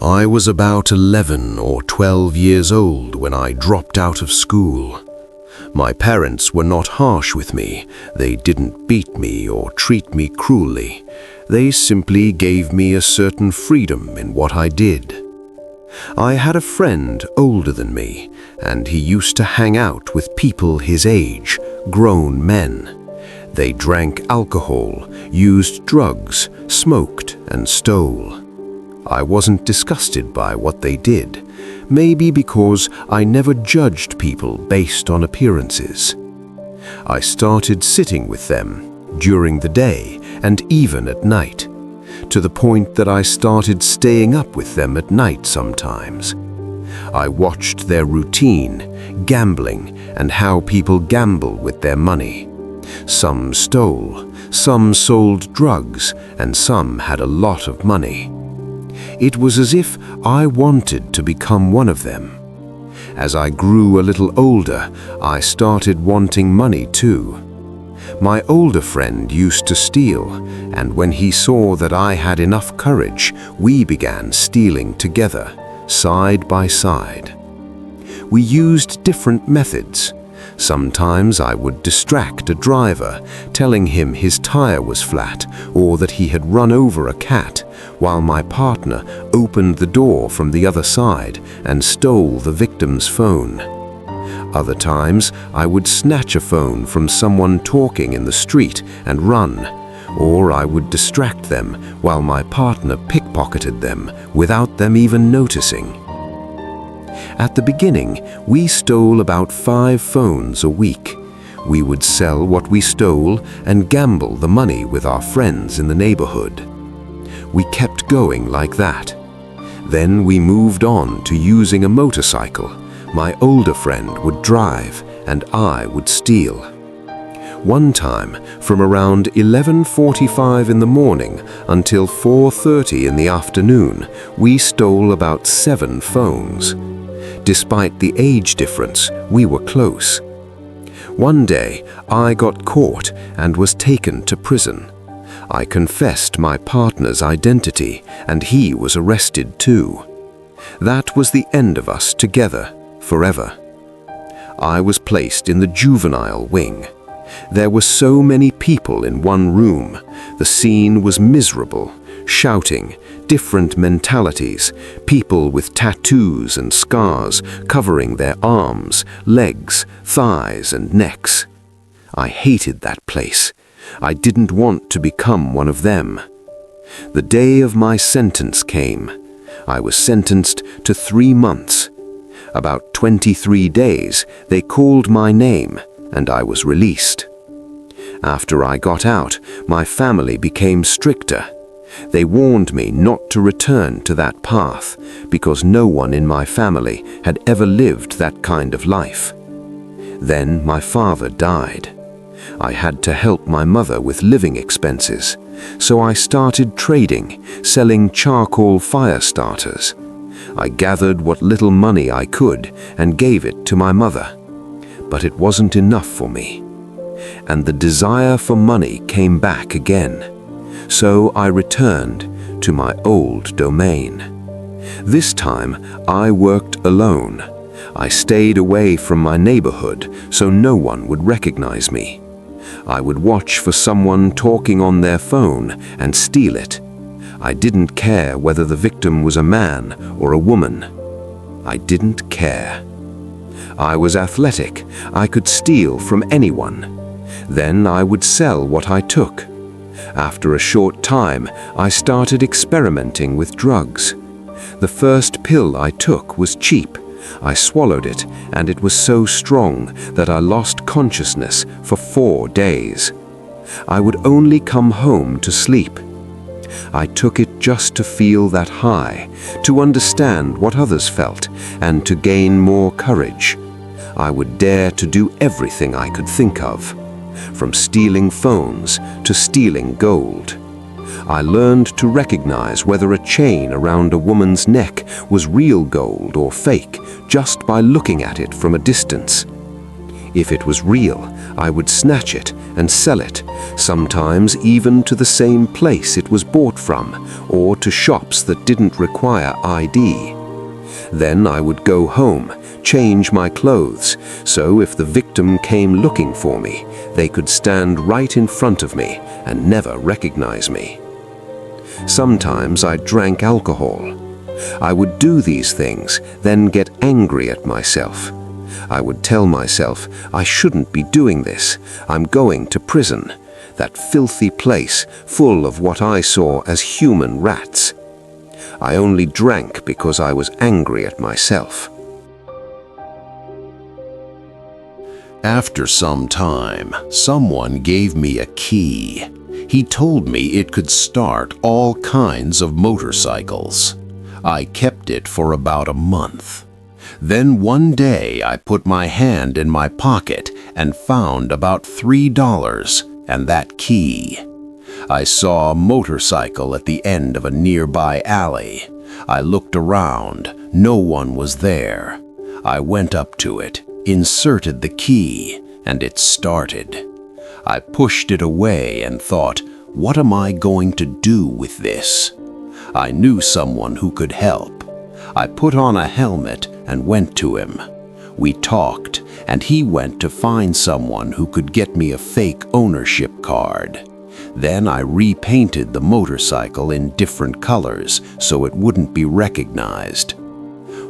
I was about 11 or 12 years old when I dropped out of school. My parents were not harsh with me. They didn't beat me or treat me cruelly. They simply gave me a certain freedom in what I did. I had a friend older than me, and he used to hang out with people his age, grown men. They drank alcohol, used drugs, smoked, and stole. I wasn't disgusted by what they did, maybe because I never judged people based on appearances. I started sitting with them during the day and even at night, to the point that I started staying up with them at night sometimes. I watched their routine, gambling, and how people gamble with their money. Some stole, some sold drugs, and some had a lot of money. It was as if I wanted to become one of them. As I grew a little older, I started wanting money too. My older friend used to steal, and when he saw that I had enough courage, we began stealing together, side by side. We used different methods. Sometimes I would distract a driver, telling him his tire was flat or that he had run over a cat, while my partner opened the door from the other side and stole the victim's phone. Other times, I would snatch a phone from someone talking in the street and run, or I would distract them while my partner pickpocketed them without them even noticing. At the beginning, we stole about 5 phones a week. We would sell what we stole and gamble the money with our friends in the neighborhood. We kept going like that. Then we moved on to using a motorcycle. My older friend would drive and I would steal. One time, from around 11:45 in the morning until 4:30 in the afternoon, we stole about 7 phones. Despite the age difference, we were close. One day, I got caught and was taken to prison. I confessed my partner's identity, and he was arrested too. That was the end of us together, forever. I was placed in the juvenile wing. There were so many people in one room. The scene was miserable. Shouting, different mentalities, people with tattoos and scars covering their arms, legs, thighs, and necks. I hated that place. I didn't want to become one of them. The day of my sentence came. I was sentenced to 3 months. About 23 days, they called my name, and I was released. After I got out, my family became stricter. They warned me not to return to that path because no one in my family had ever lived that kind of life. Then my father died. I had to help my mother with living expenses, so I started trading, selling charcoal fire starters. I gathered what little money I could and gave it to my mother. But it wasn't enough for me. And the desire for money came back again. So I returned to my old domain. This time, I worked alone. I stayed away from my neighborhood so no one would recognize me. I would watch for someone talking on their phone and steal it. I didn't care whether the victim was a man or a woman. I didn't care. I was athletic. I could steal from anyone. Then I would sell what I took. After a short time, I started experimenting with drugs. The first pill I took was cheap. I swallowed it, and it was so strong that I lost consciousness for 4 days. I would only come home to sleep. I took it just to feel that high, to understand what others felt, and to gain more courage. I would dare to do everything I could think of, from stealing phones to stealing gold. I learned to recognize whether a chain around a woman's neck was real gold or fake just by looking at it from a distance. If it was real, I would snatch it and sell it, sometimes even to the same place it was bought from, or to shops that didn't require ID. Then I would go home, change my clothes, so if the victim came looking for me, they could stand right in front of me and never recognize me. Sometimes I drank alcohol. I would do these things, then get angry at myself. I would tell myself, I shouldn't be doing this. I'm going to prison, that filthy place full of what I saw as human rats. I only drank because I was angry at myself. After some time, someone gave me a key. He told me it could start all kinds of motorcycles. I kept it for about a month. Then one day I put my hand in my pocket and found about $3 and that key. I saw a motorcycle at the end of a nearby alley. I looked around. No one was there. I went up to it, inserted the key, and it started. I pushed it away and thought, what am I going to do with this? I knew someone who could help. I put on a helmet and went to him. We talked, and he went to find someone who could get me a fake ownership card. Then I repainted the motorcycle in different colors so it wouldn't be recognized.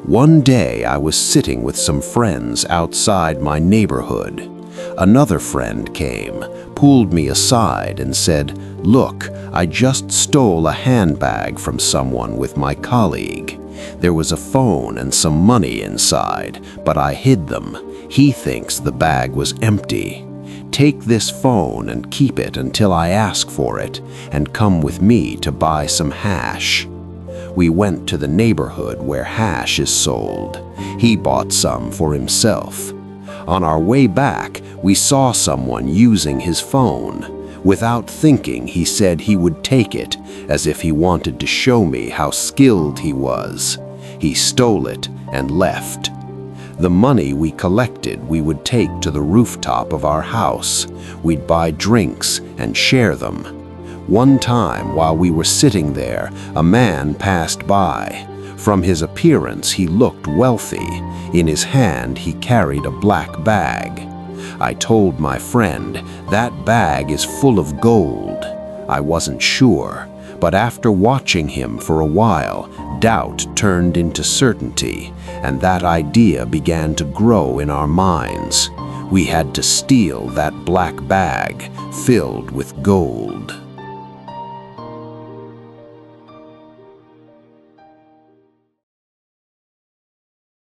One day I was sitting with some friends outside my neighborhood. Another friend came, pulled me aside and said, "Look, I just stole a handbag from someone with my colleague. There was a phone and some money inside, but I hid them. He thinks the bag was empty. Take this phone and keep it until I ask for it, and come with me to buy some hash." We went to the neighborhood where hash is sold. He bought some for himself. On our way back, we saw someone using his phone. Without thinking, he said he would take it, as if he wanted to show me how skilled he was. He stole it and left. The money we collected we would take to the rooftop of our house. We'd buy drinks and share them. One time, while we were sitting there, a man passed by. From his appearance, he looked wealthy. In his hand, he carried a black bag. I told my friend, "That bag is full of gold." I wasn't sure, but after watching him for a while, doubt turned into certainty, and that idea began to grow in our minds. We had to steal that black bag filled with gold.